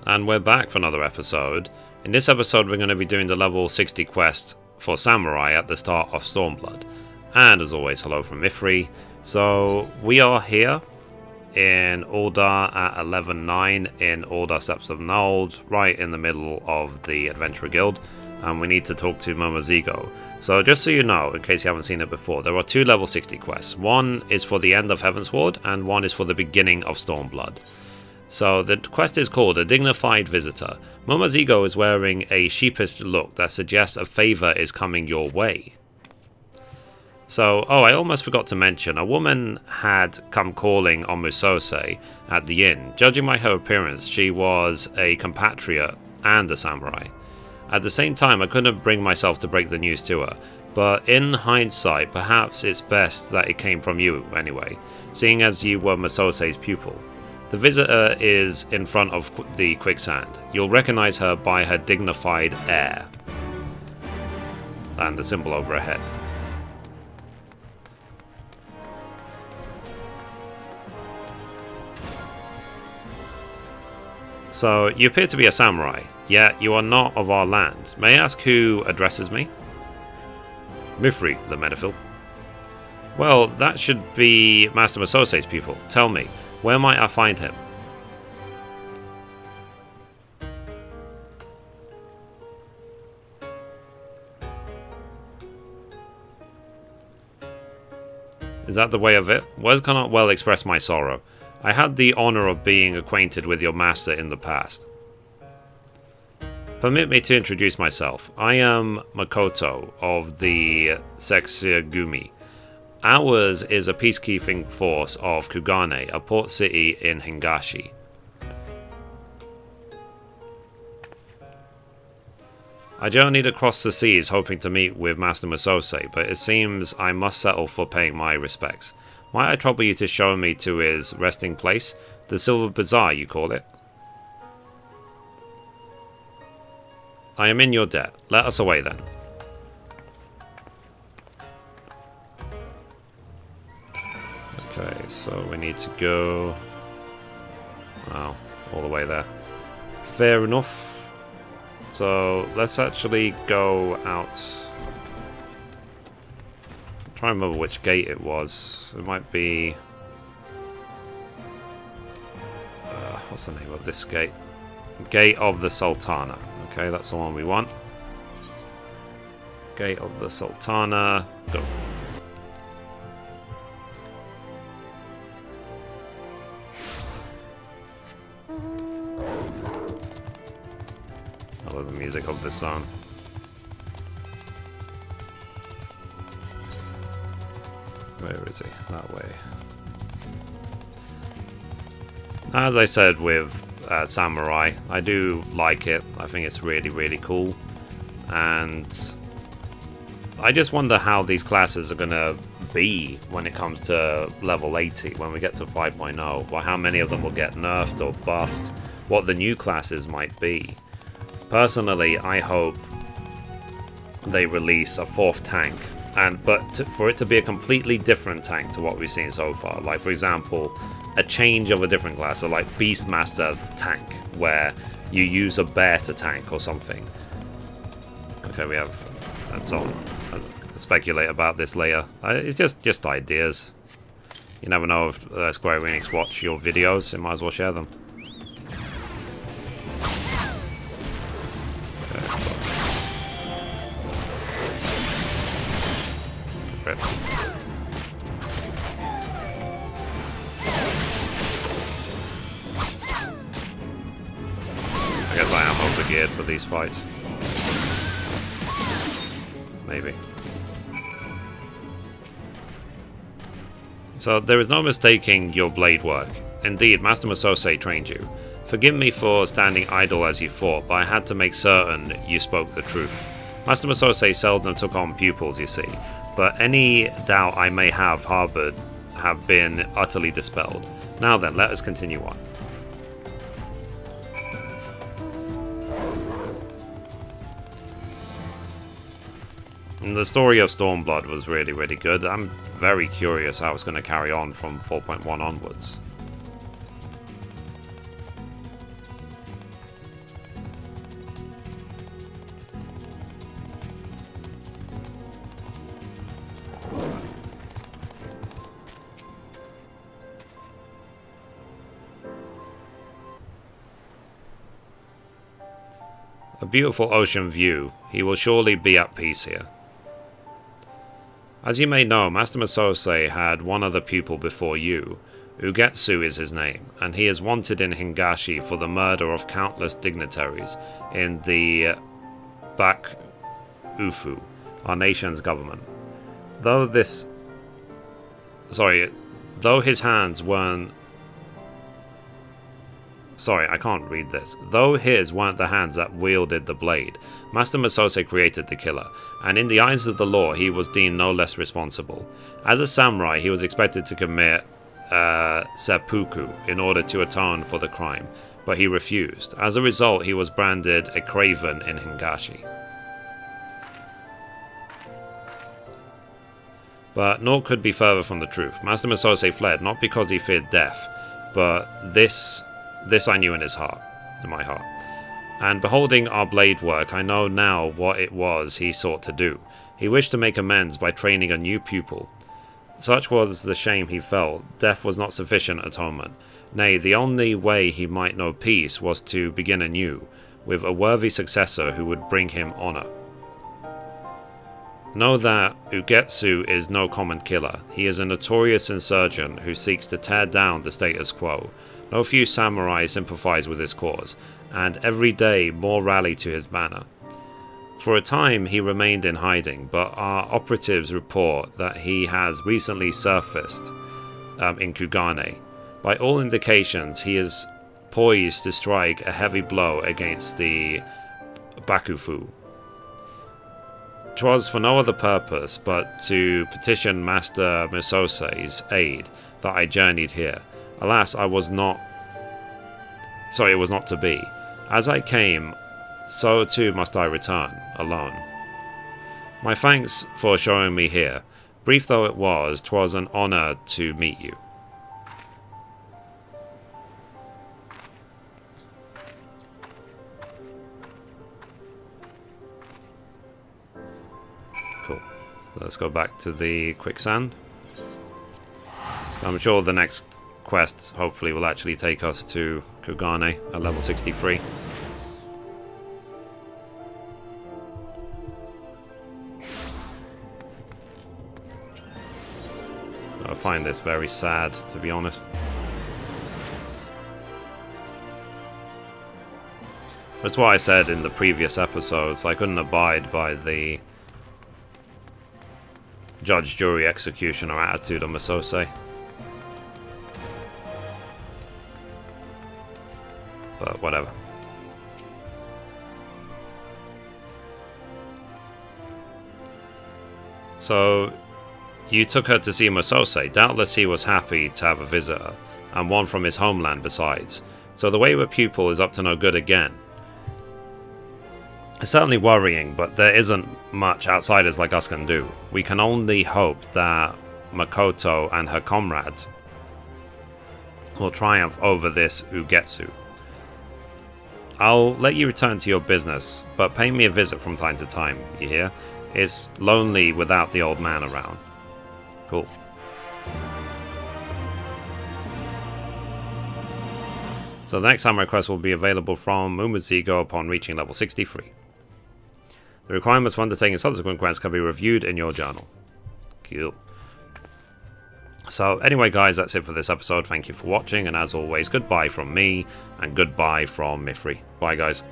And we're back for another episode. In this episode we're going to be doing the level 60 quest for Samurai at the start of Stormblood. And as always, hello from Mithrie. So we are here in Ul'dah at 11.9 in Ul'dah Steppes of Nald, right in the middle of the Adventurer Guild. And we need to talk to Momozigo. So just so you know, in case you haven't seen it before, there are two level 60 quests. One is for the end of Heavensward and one is for the beginning of Stormblood. So the quest is called A Dignified Visitor. Momozigo is wearing a sheepish look that suggests a favour is coming your way. So, oh, I almost forgot to mention, a woman had come calling on Musose at the inn. Judging by her appearance, she was a compatriot and a samurai. At the same time, I couldn't bring myself to break the news to her, but in hindsight, perhaps it's best that it came from you anyway, seeing as you were Musose's pupil. The visitor is in front of the quicksand. You'll recognize her by her dignified air and the symbol over her head. So, you appear to be a samurai, yet you are not of our land. May I ask who addresses me? Mithrie, the Medephil. Well, that should be Master Musose's pupil. Tell me, where might I find him? Is that the way of it? Words cannot well express my sorrow. I had the honour of being acquainted with your master in the past. Permit me to introduce myself. I am Makoto of the Sexigumi. Ours is a peacekeeping force of Kugane, a port city in Hingashi. I journeyed across the seas hoping to meet with Master Musose, but it seems I must settle for paying my respects. Might I trouble you to show me to his resting place? The Silver Bazaar, you call it? I am in your debt. Let us away then. Okay, so we need to go... Wow, all the way there. Fair enough. So, let's actually go out... I'm trying to remember which gate it was. It might be... what's the name of this gate? Gate of the Sultana. Okay, that's the one we want. Gate of the Sultana. Go. I love the music of this song. Where is he? That way. As I said with Samurai, I do like it. I think it's really, really cool. And I just wonder how these classes are going to be when it comes to level 80, when we get to 5.0. Or how many of them will get nerfed or buffed. What the new classes might be. Personally, I hope they release a fourth tank, for it to be a completely different tank to what we've seen so far. Like, for example, a change of a different class, so like Beastmaster tank, where you use a bear to tank or something. Okay, we have that song. I'll speculate about this later. It's just ideas. You never know if Square Enix watch your videos, you might as well share them. I guess I am overgeared for these fights. Maybe. So there is no mistaking your blade work. Indeed, Master Musose trained you. Forgive me for standing idle as you fought, but I had to make certain you spoke the truth. Master Musose seldom took on pupils, you see, but any doubt I may have harbored have been utterly dispelled. Now then, let us continue on. And the story of Stormblood was really, really good. I'm very curious how it's going to carry on from 4.1 onwards. A beautiful ocean view. He will surely be at peace here. As you may know, Master Masose had one other pupil before you. Ugetsu is his name, and he is wanted in Hingashi for the murder of countless dignitaries in the Bakufu, our nation's government. Though his hands weren't... Sorry, I can't read this. Though his weren't the hands that wielded the blade, Master Masose created the killer, and in the eyes of the law he was deemed no less responsible. As a samurai, he was expected to commit seppuku in order to atone for the crime, but he refused. As a result, he was branded a craven in Hingashi. But naught could be further from the truth. Master Masose fled not because he feared death, but this I knew in my heart. And beholding our blade work, I know now what it was he sought to do. He wished to make amends by training a new pupil. Such was the shame he felt. Death was not sufficient atonement. Nay, the only way he might know peace was to begin anew, with a worthy successor who would bring him honor. Know that Ugetsu is no common killer. He is a notorious insurgent who seeks to tear down the status quo. No few samurai sympathize with his cause, and every day more rally to his banner. For a time he remained in hiding, but our operatives report that he has recently surfaced in Kugane. By all indications, he is poised to strike a heavy blow against the Bakufu. 'Twas for no other purpose but to petition Master Musose's aid that I journeyed here. Alas, it was not to be. As I came, so too must I return, alone. My thanks for showing me here. Brief though it was, 'twas an honor to meet you. Cool. So let's go back to the quicksand. I'm sure the next quest hopefully will actually take us to Kugane at level 63. I find this very sad, to be honest. That's why I said in the previous episodes I couldn't abide by the judge, jury, executioner attitude of Masose. But whatever. So, you took her to see Masose. Doubtless he was happy to have a visitor, and one from his homeland besides. So the wayward pupil is up to no good again. It's certainly worrying, but there isn't much outsiders like us can do. We can only hope that Makoto and her comrades will triumph over this Ugetsu. I'll let you return to your business, but pay me a visit from time to time, you hear? It's lonely without the old man around. Cool. So the next samurai quest will be available from Umuzigo upon reaching level 63. The requirements for undertaking subsequent quests can be reviewed in your journal. Cool. So anyway guys, that's it for this episode. Thank you for watching, and as always, goodbye from me, and goodbye from Mithrie. Bye guys.